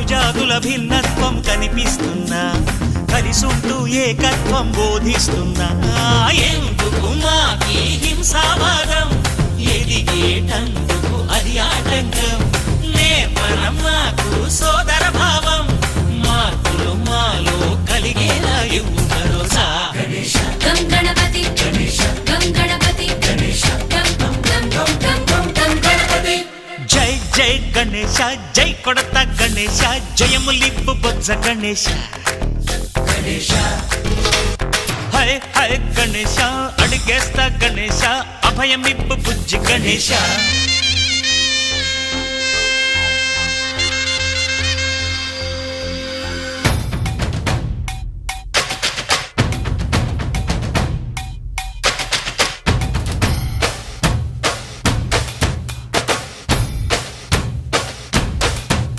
పలుజాతుల భిన్నత్వం కనిపిస్తున్నా కలిసుంటూ ఏకత్వం బోధిస్తున్నా ఎందుకు మాకి హింసావాదం ఎదిగేటందుకు అది ఆటంకం నేర్పరం మాకు సోదర భావం మార్పులు మాలో కలిగేలా ఇవ్వు భరోసా గం గణపతి గం గణపతి గం గం గం గం గం గం గణపతి జై జై గణేశ జై కొడత గణేశ జయములిప్పు బొజ్జ గణేశ హై హై గణేశ అడిగేస్తా గణేశ అభయమిప్పు బుజ్జి గణేశ